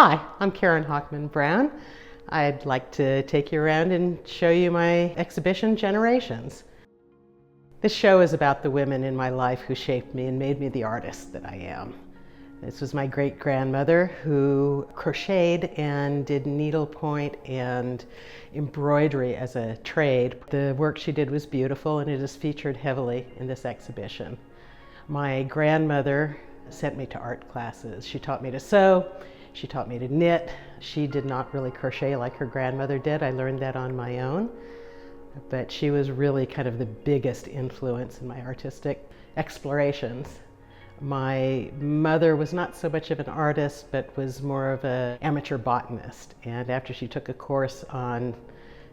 Hi, I'm Karen Hochman Brown. I'd like to take you around and show you my exhibition, Generations. This show is about the women in my life who shaped me and made me the artist that I am. This was my great-grandmother who crocheted and did needlepoint and embroidery as a trade. The work she did was beautiful and it is featured heavily in this exhibition. My grandmother sent me to art classes. She taught me to sew. She taught me to knit. She did not really crochet like her grandmother did. I learned that on my own. But she was really kind of the biggest influence in my artistic explorations. My mother was not so much of an artist, but was more of an amateur botanist. And after she took a course on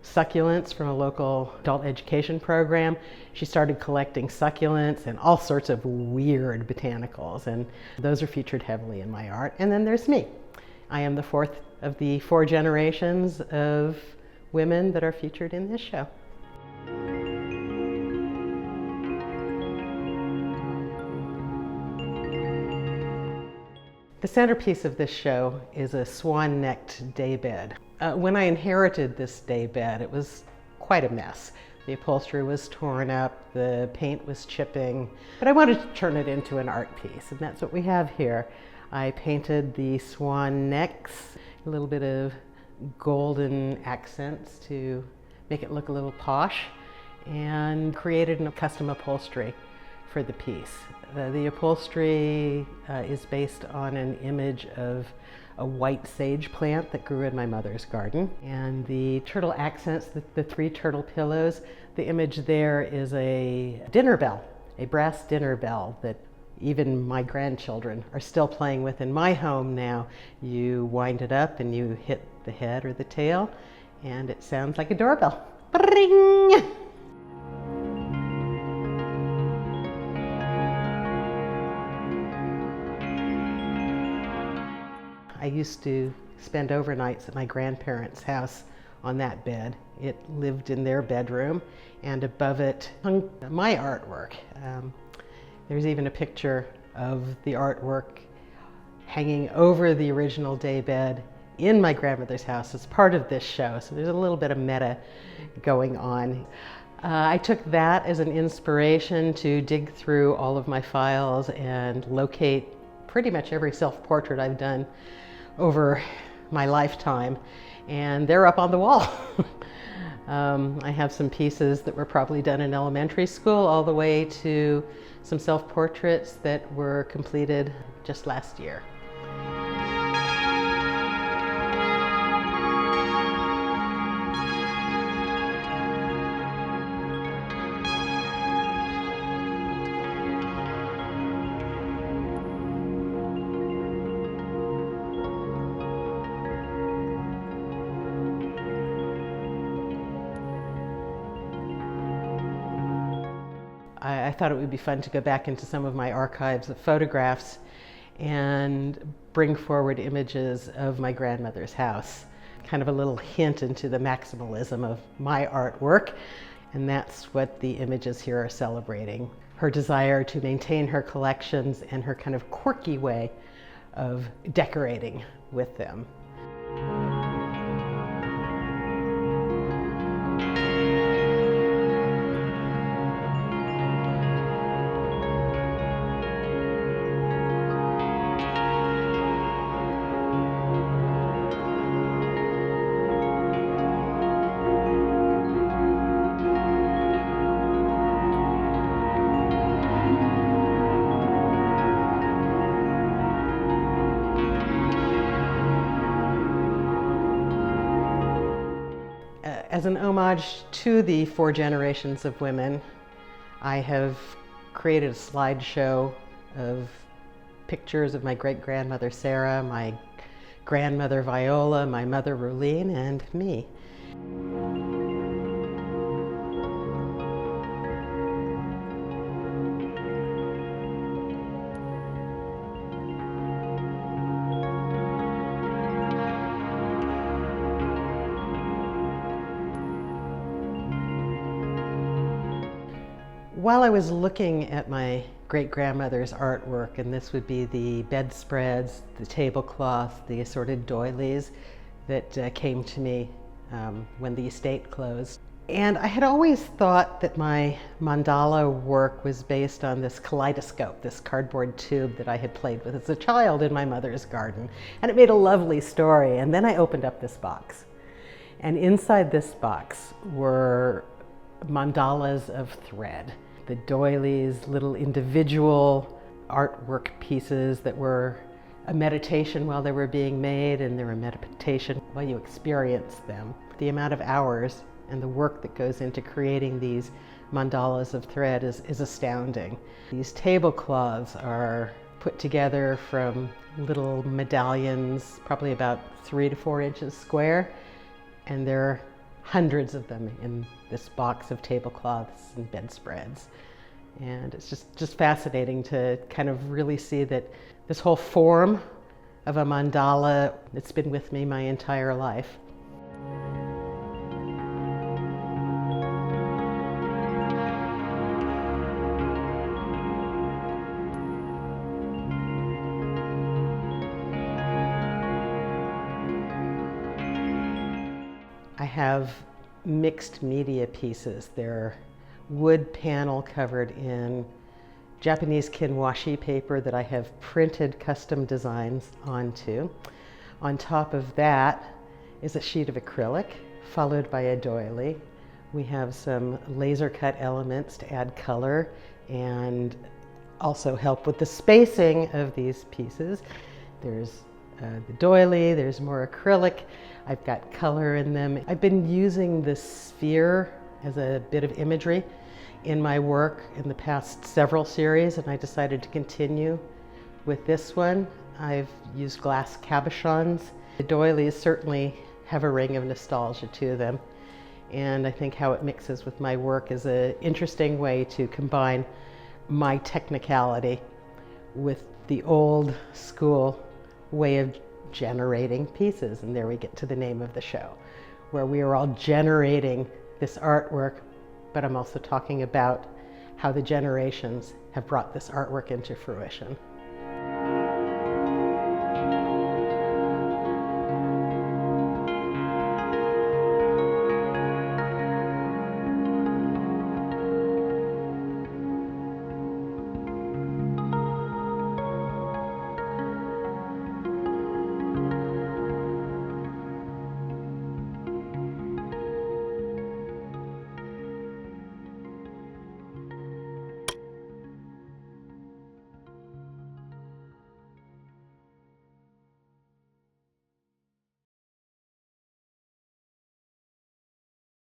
succulents from a local adult education program, she started collecting succulents and all sorts of weird botanicals. And those are featured heavily in my art. And then there's me. I am the fourth of the 4 generations of women that are featured in this show. The centerpiece of this show is a swan-necked daybed. When I inherited this daybed, it was quite a mess. The upholstery was torn up, the paint was chipping, but I wanted to turn it into an art piece, and that's what we have here. I painted the swan necks, a little bit of golden accents to make it look a little posh, and created a custom upholstery for the piece. The upholstery is based on an image of a white sage plant that grew in my mother's garden. And the turtle accents, the 3 turtle pillows, the image there is a dinner bell, a brass dinner bell that even my grandchildren are still playing with in my home now. You wind it up and you hit the head or the tail, and it sounds like a doorbell. Bring! I used to spend overnights at my grandparents' house on that bed. It lived in their bedroom, and above it hung my artwork. There's even a picture of the artwork hanging over the original daybed in my grandmother's house as part of this show, so there's a little bit of meta going on. I took that as an inspiration to dig through all of my files and locate pretty much every self-portrait I've done over my lifetime, and they're up on the wall. I have some pieces that were probably done in elementary school all the way to some self-portraits that were completed just last year. I thought it would be fun to go back into some of my archives of photographs and bring forward images of my grandmother's house. Kind of a little hint into the maximalism of my artwork, and that's what the images here are celebrating. Her desire to maintain her collections and her kind of quirky way of decorating with them. As an homage to the 4 generations of women, I have created a slideshow of pictures of my great-grandmother Sarah, my grandmother Viola, my mother Ruelene, and me. While I was looking at my great-grandmother's artwork, and this would be the bedspreads, the tablecloth, the assorted doilies that came to me when the estate closed. And I had always thought that my mandala work was based on this kaleidoscope, this cardboard tube that I had played with as a child in my mother's garden. And it made a lovely story. And then I opened up this box. And inside this box were mandalas of thread. The doilies, little individual artwork pieces that were a meditation while they were being made, and they were a meditation while you experienced them. The amount of hours and the work that goes into creating these mandalas of thread is astounding. These tablecloths are put together from little medallions, probably about 3 to 4 inches square, and there are hundreds of them in this box of tablecloths and bedspreads. And it's just fascinating to kind of really see that this whole form of a mandala, it's been with me my entire life. I have mixed media pieces. They're wood panel covered in Japanese kinwashi paper that I have printed custom designs onto. On top of that is a sheet of acrylic, followed by a doily. We have some laser cut elements to add color and also help with the spacing of these pieces. There's the doily, there's more acrylic. I've got color in them. I've been using this sphere as a bit of imagery in my work in the past several series, and I decided to continue with this one. I've used glass cabochons. The doilies certainly have a ring of nostalgia to them, and I think how it mixes with my work is an interesting way to combine my technicality with the old school way of generating pieces. And there we get to the name of the show, where we are all generating this artwork, but I'm also talking about how the generations have brought this artwork into fruition.